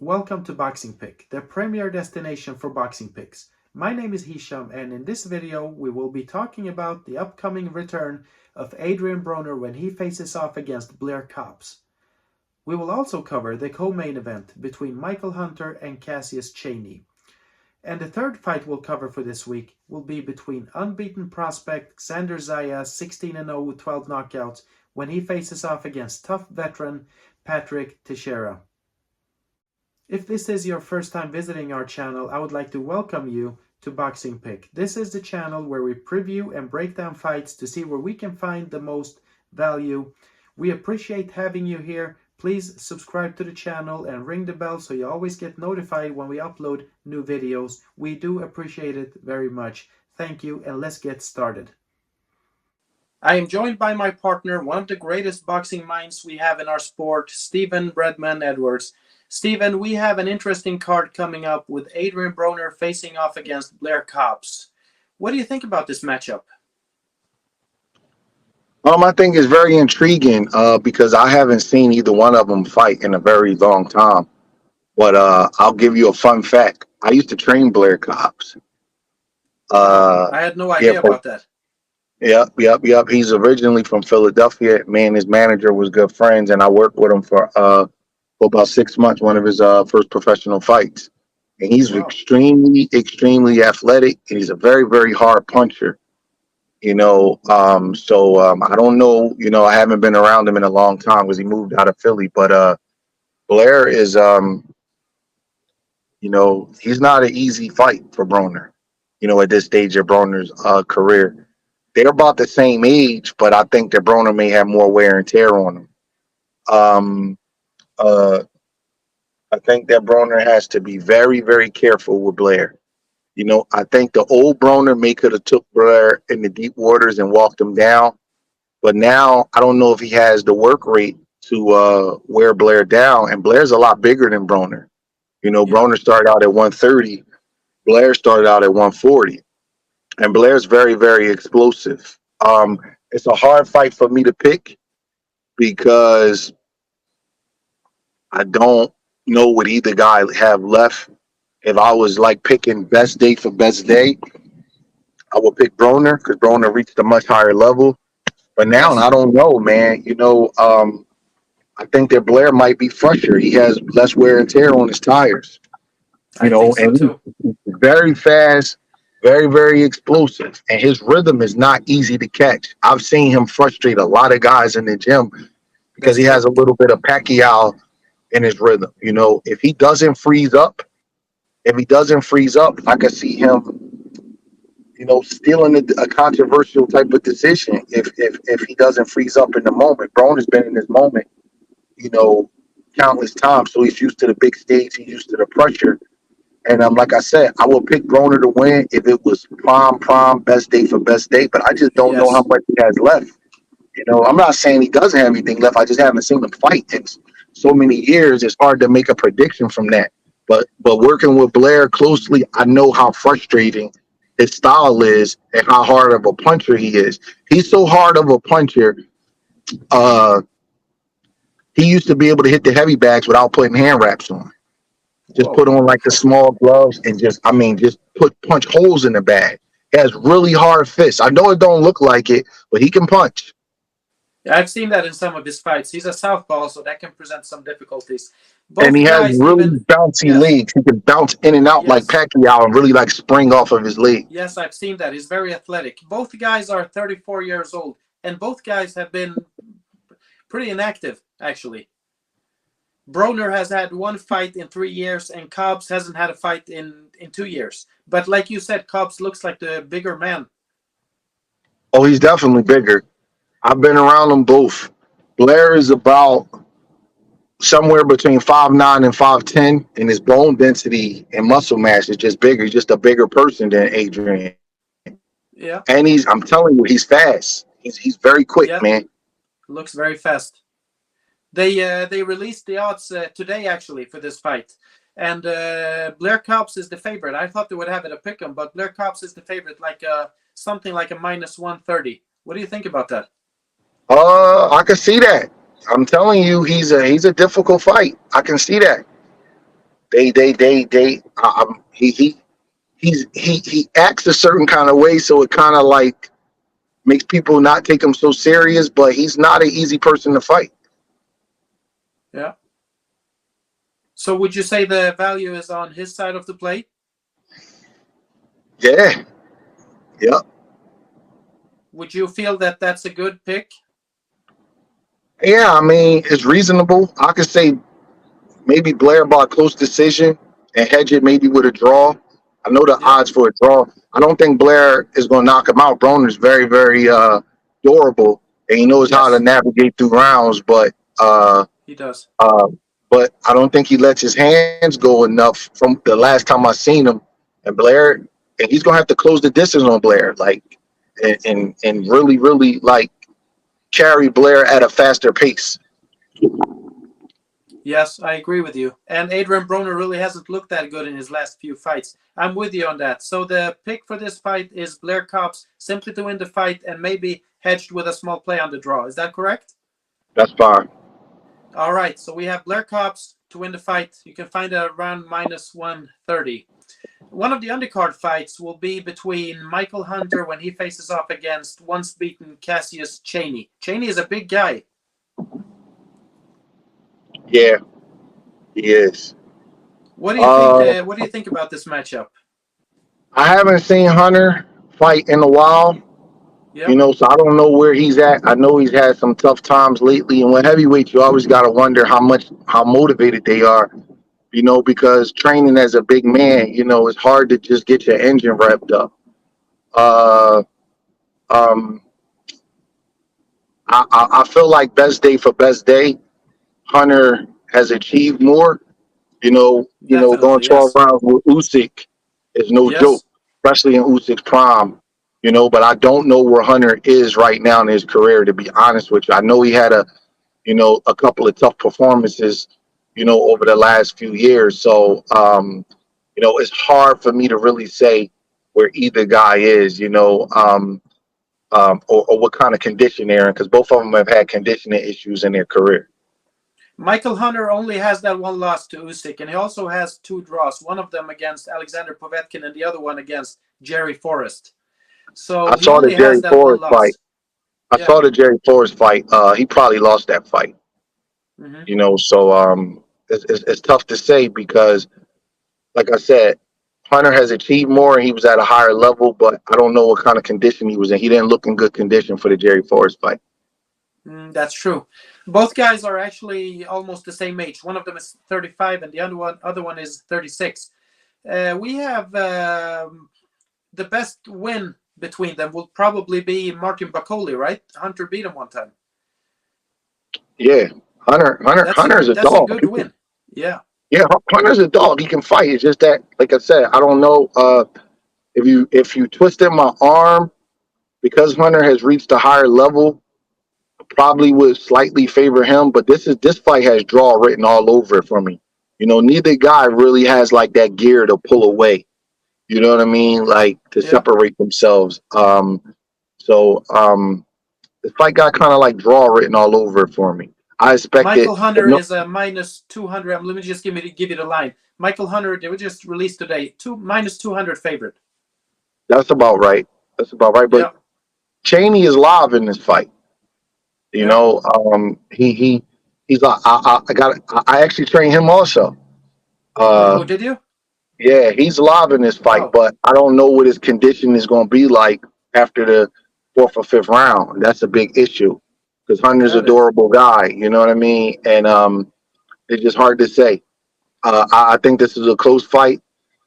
Welcome to Boxing Pick, the premier destination for boxing picks. My name is Hisham, and in this video we will be talking about the upcoming return of Adrien Broner when he faces off against Blair Cobbs. We will also cover the co-main event between Michael Hunter and Cassius Chaney. And the third fight we'll cover for this week will be between unbeaten prospect Xander Zayas, 16-0 with 12 knockouts, when he faces off against tough veteran Teixeira. If this is your first time visiting our channel, I would like to welcome you to Boxing Pick. This is the channel where we preview and break down fights to see where we can find the most value. We appreciate having you here. Please subscribe to the channel and ring the bell so you always get notified when we upload new videos. We do appreciate it very much. Thank you, and let's get started. I am joined by my partner, one of the greatest boxing minds we have in our sport, Stephen Breadman Edwards. Stephen, we have an interesting card coming up with Adrien Broner facing off against Blair Cobbs. What do you think about this matchup? I think it's very intriguing because I haven't seen either one of them fight in a very long time. But I'll give you a fun fact. I used to train Blair Cobbs. I had no idea about that. Yep. He's originally from Philadelphia. Me and his manager was good friends, and I worked with him for about 6 months, one of his first professional fights. And he's extremely athletic, and he's a very, very hard puncher. I don't know, I haven't been around him in a long time because he moved out of Philly. But Blair is, he's not an easy fight for Broner, at this stage of Broner's career. They're about the same age, but I think that Broner may have more wear and tear on him. I think that Broner has to be very, very careful with Blair. I think the old Broner may could have took Blair in the deep waters and walked him down. But now I don't know if he has the work rate to wear Blair down. And Blair's a lot bigger than Broner. Broner started out at 130. Blair started out at 140. And Blair's very, very explosive. It's a hard fight for me to pick because I don't know what either guy have left. If I was like picking best day for best day, I would pick Broner because Broner reached a much higher level. But now I don't know, man. I think that Blair might be fresher. He has less wear and tear on his tires. And he's very fast, very, very explosive. And his rhythm is not easy to catch. I've seen him frustrate a lot of guys in the gym because he has a little bit of Pacquiao in his rhythm. If he doesn't freeze up, I could see him, stealing a controversial type of decision if he doesn't freeze up in the moment. Broner's been in this moment, countless times, so he's used to the big stage, he's used to the pressure. And like I said, I will pick Broner to win if it was prime, best day for best day, but I just don't know how much he has left. I'm not saying he doesn't have anything left. I just haven't seen him fight in so many years. It's hard to make a prediction from that. But working with Blair closely, I know how frustrating his style is and how hard of a puncher he is. He's so hard of a puncher. He used to be able to hit the heavy bags without putting hand wraps on. Just put on like the small gloves and just punch holes in the bag. He has really hard fists. I know it don't look like it, but he can punch. Yeah, I've seen that in some of his fights. He's a southpaw, so that can present some difficulties. And he has really bouncy legs. He can bounce in and out like Pacquiao and really spring off of his leg. Yes, I've seen that. He's very athletic. Both guys are 34 years old, and both guys have been pretty inactive, actually. Broner has had one fight in 3 years, and Cobbs hasn't had a fight in 2 years. But like you said, Cobbs looks like the bigger man. Oh, he's definitely bigger. I've been around them both. Blair is about somewhere between 5'9" and 5'10", and his bone density and muscle mass is just bigger. He's just a bigger person than Adrien. Yeah. And I'm telling you, he's fast. He's very quick, man. Looks very fast. They released the odds today, actually, for this fight. And Blair Cobbs is the favorite. I thought they would have it a pick 'em, but Blair Cobbs is the favorite, something like a -130. What do you think about that? I can see that. I'm telling you, he's a difficult fight. I can see that. He acts a certain kind of way, so it kind of like makes people not take him so serious. But he's not an easy person to fight. Yeah. So would you say the value is on his side of the plate? Yeah, yeah, Would you feel that that's a good pick? yeah. I mean, it's reasonable. I could say maybe Blair by a close decision and hedge it maybe with a draw. I know the Yeah. odds for a draw. I don't think Blair is going to knock him out. Broner's very, very durable, and he knows how to Yes, navigate through rounds. he does. Uh, but I don't think he lets his hands go enough from the last time I seen him. And Blair, and he's gonna have to close the distance on Blair, like, and really, really like carry Blair at a faster pace. Yes, I agree with you. And Adrien Broner really hasn't looked that good in his last few fights. I'm with you on that. So the pick for this fight is Blair Cobbs, simply to win the fight and maybe hedged with a small play on the draw. Is that correct? That's fine. All right. So we have Blair Cobbs to win the fight. You can find it around minus 130. One of the undercard fights will be between Michael Hunter when he faces off against once beaten Cassius Chaney. Cheney is a big guy. Yeah, he is. What do you think? Uh, What do you think about this matchup? I haven't seen Hunter fight in a while, Yeah. so I don't know where he's at. I know he's had some tough times lately, and with heavyweights, you always got to wonder how motivated they are. Because training as a big man, it's hard to just get your engine revved up. Uh, um, I feel like best day for best day, Hunter has achieved more. Going Definitely, 12 yes. rounds with Usyk is no joke, Yes. especially in Usyk's prime. But I don't know where Hunter is right now in his career. To be honest with you, I know he had a couple of tough performances, over the last few years. So, it's hard for me to really say where either guy is, or what kind of condition they're in, because both of them have had conditioning issues in their career. Michael Hunter only has that one loss to Usyk, and he also has two draws, one of them against Alexander Povetkin and the other one against Jerry Forrest. So I he saw the only has Jerry that one Forrest fight. loss. I Yeah. saw the Jerry Forrest fight. He probably lost that fight, Mm-hmm. So it's tough to say because, like I said, Hunter has achieved more and he was at a higher level, but I don't know what kind of condition he was in. He didn't look in good condition for the Jerry Forrest fight. That's true. Both guys are actually almost the same age. One of them is 35 and the other one is 36. We have the best win between them will probably be Martin Bakoli, right? Hunter beat him one time. Yeah, Hunter's a That's a dog. good win. Yeah. Yeah, Hunter's a dog. He can fight. It's just that, like I said, I don't know if you twisted my arm because Hunter has reached a higher level. Probably would slightly favor him, but this fight has draw written all over it for me. Neither guy really has like that gear to pull away. You know what I mean? Like to Yeah. separate themselves. So this fight got kind of like draw written all over it for me. I expected. Michael Hunter is a minus 200. Let me just give you the line. Michael Hunter, they were just released today. Minus 200 favorite. That's about right. That's about right. But Yeah. Cheney is live in this fight. Yeah. He's I actually trained him also. Oh, Uh, did you? yeah, he's live in this fight, Oh, but I don't know what his condition is going to be like after the fourth or fifth round. That's a big issue because Hunter's a got it. durable guy. You know what I mean? And it's just hard to say. I think this is a close fight,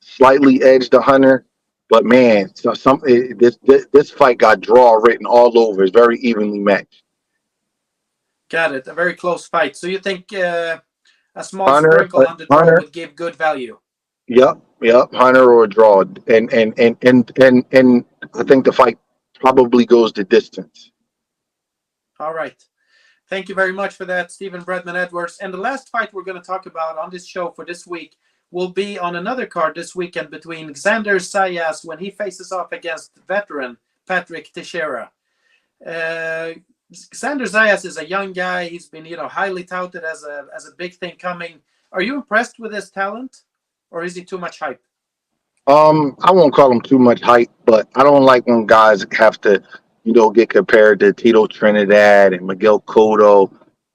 slightly edged to Hunter, but man, this fight got draw written all over. It's very evenly matched. Got it. A very close fight. So you think a small Hunter, sprinkle on the draw Hunter, would give good value? yep, Hunter or a draw, and I think the fight probably goes the distance. All right. Thank you very much for that, Stephen Breadman Edwards. And the last fight we're going to talk about on this show for this week will be on another card this weekend between Xander Zayas when he faces off against veteran Patrick Teixeira. Xander Zayas is a young guy. He's been, highly touted as a big thing coming. Are you impressed with his talent, or is he too much hype? I won't call him too much hype, but I don't like when guys have to, get compared to Tito Trinidad and Miguel Cotto.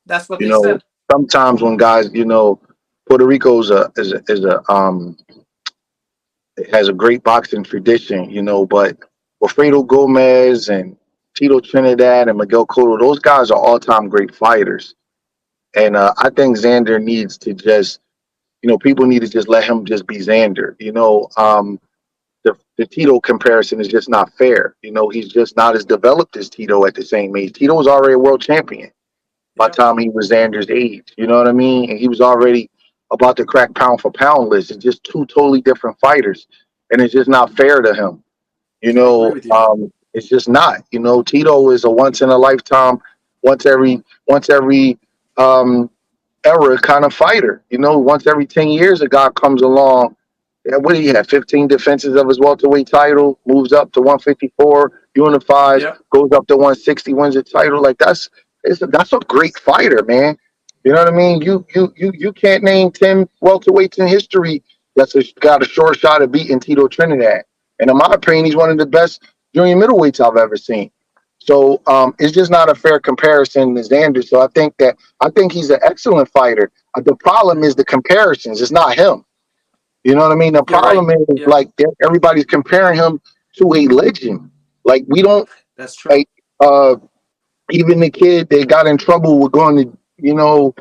That's what You they know, said. sometimes when guys, Puerto Rico's has a great boxing tradition, but Wilfredo Gomez and Tito Trinidad and Miguel Cotto, those guys are all-time great fighters. And I think Xander needs to just, people need to just let him just be Xander. The Tito comparison is just not fair. He's just not as developed as Tito at the same age. Tito was already a world champion by the Yeah, time he was Xander's age. You know what I mean? And he was already about to crack pound for pound list. It's just two totally different fighters, and it's just not fair to him. I agree with you. It's just not. Tito is a once in a lifetime, once every um, era kind of fighter. Once every 10 years, a guy comes along. Yeah, what do you have? 15 defenses of his welterweight title, moves up to 154, unifies, Yeah, goes up to 160, wins the title. Like that's a great fighter, man. You know what I mean? You can't name 10 welterweights in history got a short shot of beating Tito Trinidad. And in my opinion, he's one of the best junior middleweights I've ever seen. So it's just not a fair comparison to Xander. So I think he's an excellent fighter. The problem is the comparisons. It's not him. You know what I mean? The you're right. problem is Yeah, like everybody's comparing him to a legend. Like we don't that's true. like even the kid they got in trouble with going to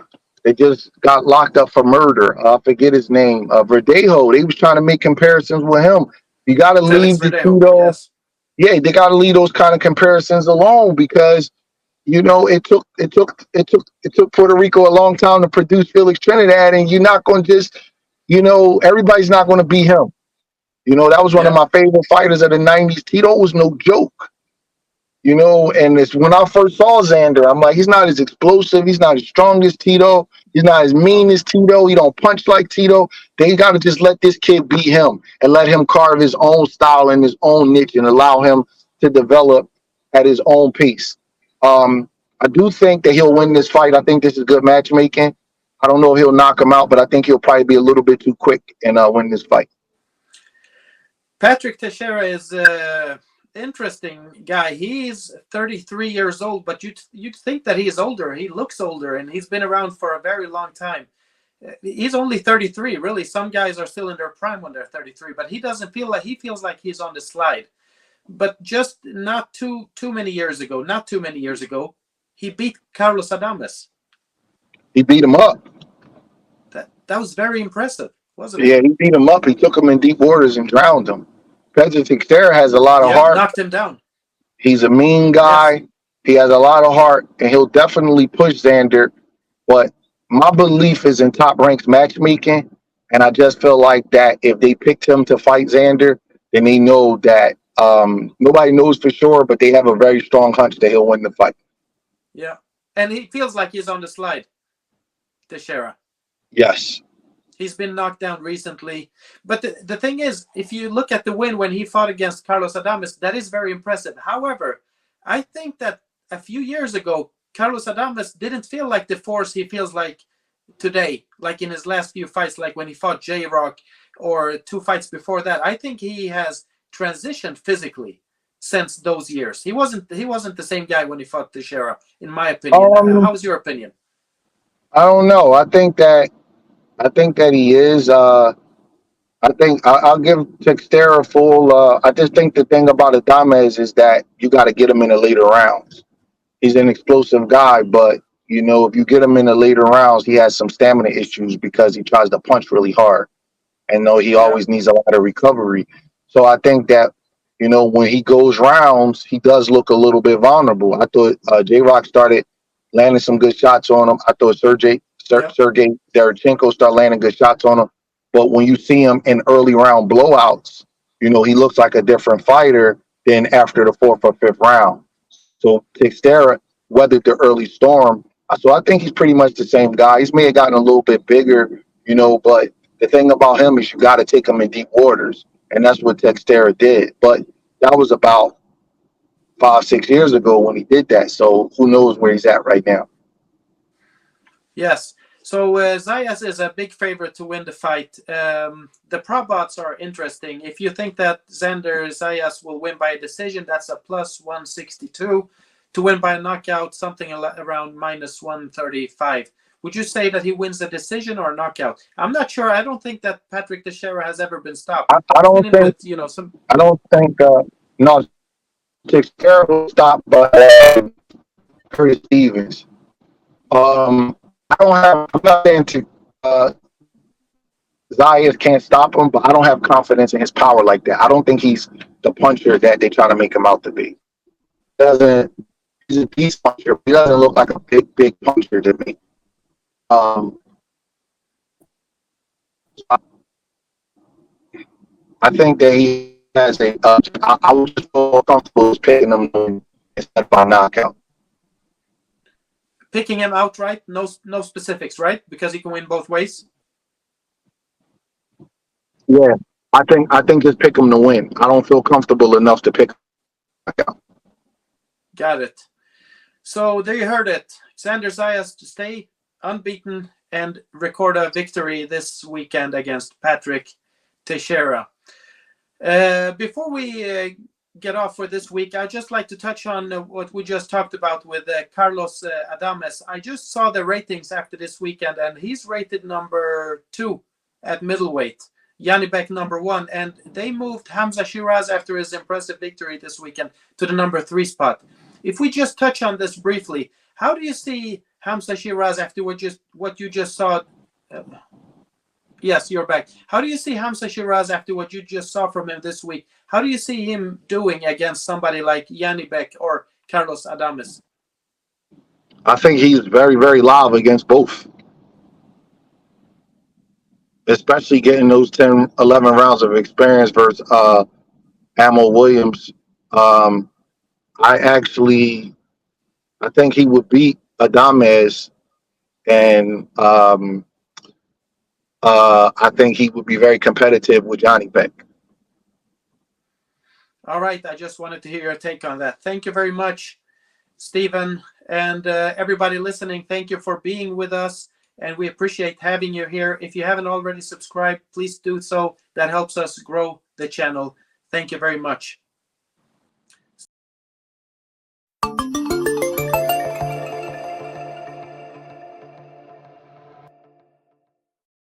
they just got locked up for murder. I forget his name. Verdejo. They was trying to make comparisons with him. You got to Felix leave the Verdejo. Tito. Yes. Yeah, they got to leave those kind of comparisons alone because it took Puerto Rico a long time to produce Felix Trinidad, and you're not going to just everybody's not going to be him. That was one of Yeah. my favorite fighters of the '90s. Tito was no joke. And it's when I first saw Xander, I'm like, he's not as explosive, he's not as strong as Tito, he's not as No. mean as Tito, he don't punch like Tito. They got to just let this kid be him and let him carve his own style and his own niche and allow him to develop at his own pace. I do think that he'll win this fight. I think this is good matchmaking. I don't know if he'll knock him out, but I think he'll probably be a little bit too quick and win this fight. Patrick Teixeira is interesting guy. He's 33 years old, but you'd think that he is older. He looks older, and he's been around for a very long time. He's only 33. Really, some guys are still in their prime when they're 33, but he doesn't feel like he feels like he's on the slide. But just not too many years ago, not too many years ago, he beat Carlos Adames. He beat him up. That was very impressive, wasn't it? Yeah, he beat him up. He took him in deep waters and drowned him. Texeira has a lot of Yeah, heart. knocked him down. He's a mean Yes. guy. He has a lot of heart, and he'll definitely push Xander. But my belief is in top ranks matchmaking, and I just feel like that if they picked him to fight Xander, then they know that nobody knows for sure, but they have a very strong hunch that he'll win the fight. Yeah. And he feels like he's on the slide, Teixeira. Yes. He's been knocked down recently. But the thing is, if you look at the win when he fought against Carlos Adames, that is very impressive. However, I think that a few years ago, Carlos Adames didn't feel like the force he feels like today, like in his last few fights, like when he fought J Rock or two fights before that. I think he has transitioned physically since those years. He wasn't the same guy when he fought Teixeira, in my opinion. Um, How's your opinion? I don't know. I think that he is. I'll give Texeira full. I just think the thing about Adames is that you got to get him in the later rounds. He's an explosive guy, but if you get him in the later rounds, he has some stamina issues because he tries to punch really hard, and no, he Yeah, always needs a lot of recovery. So I think that when he goes rounds, he does look a little bit vulnerable. I thought J Rock started landing some good shots on him. I thought yeah, Sergey Derchenko started landing good shots on him. But when you see him in early round blowouts, he looks like a different fighter than after the fourth or fifth round. So Texeira weathered the early storm. So I think he's pretty much the same guy. He's may have gotten a little bit bigger, but the thing about him is you got to take him in deep waters, and that's what Texeira did. But that was about 5, 6 years ago when he did that. So who knows where he's at right now? yes. So Zayas is a big favorite to win the fight. The prop odds are interesting. If you think that Xander Zayas will win by a decision, that's a plus 162. To win by a knockout, something around minus 135. Would you say that he wins a decision or a knockout? I'm not sure. I don't think that Patrick Teixeira has ever been stopped. I He's been don't in think with, some. I don't think no Texeira will stop, but Curtis Stevens. I don't have. I'm not saying to Zayas can't stop him, but I don't have confidence in his power like that. I don't think he's the puncher that they try to make him out to be. Doesn't He's a decent puncher. He doesn't look like a big puncher to me. Um, I think that he has a. I was just more comfortable with picking him instead of a knockout. Picking him outright, no specifics, right? Because he can win both ways. Yeah, I think just pick him to win. I don't feel comfortable enough to pick him knockout. Got it. So there you heard it. Xander Zayas to stay unbeaten and record a victory this weekend against Patrick Teixeira. Before we get off for this week, I'd just like to touch on what we just talked about with Carlos Adames. I just saw the ratings after this weekend, and he's rated number 2 at middleweight. Yanni Beck number 1, and they moved Hamza Shiraz after his impressive victory this weekend to the number 3 spot. If we just touch on this briefly, how do you see Hamza Shiraz after what you just saw? Yes, you're back. How do you see Hamza Shiraz after what you just saw from him this week? How do you see him doing against somebody like Yanni Beck or Carlos Adames? I think he's very, very live against both, especially getting those 10, 11 rounds of experience versus Hamill Williams. Um, I think he would beat Adames, and I think he would be very competitive with Johnny Beck. All right. I just wanted to hear your take on that. Thank you very much, Stephen, and everybody listening. Thank you for being with us, and we appreciate having you here. If you haven't already subscribed, please do so. That helps us grow the channel. Thank you very much.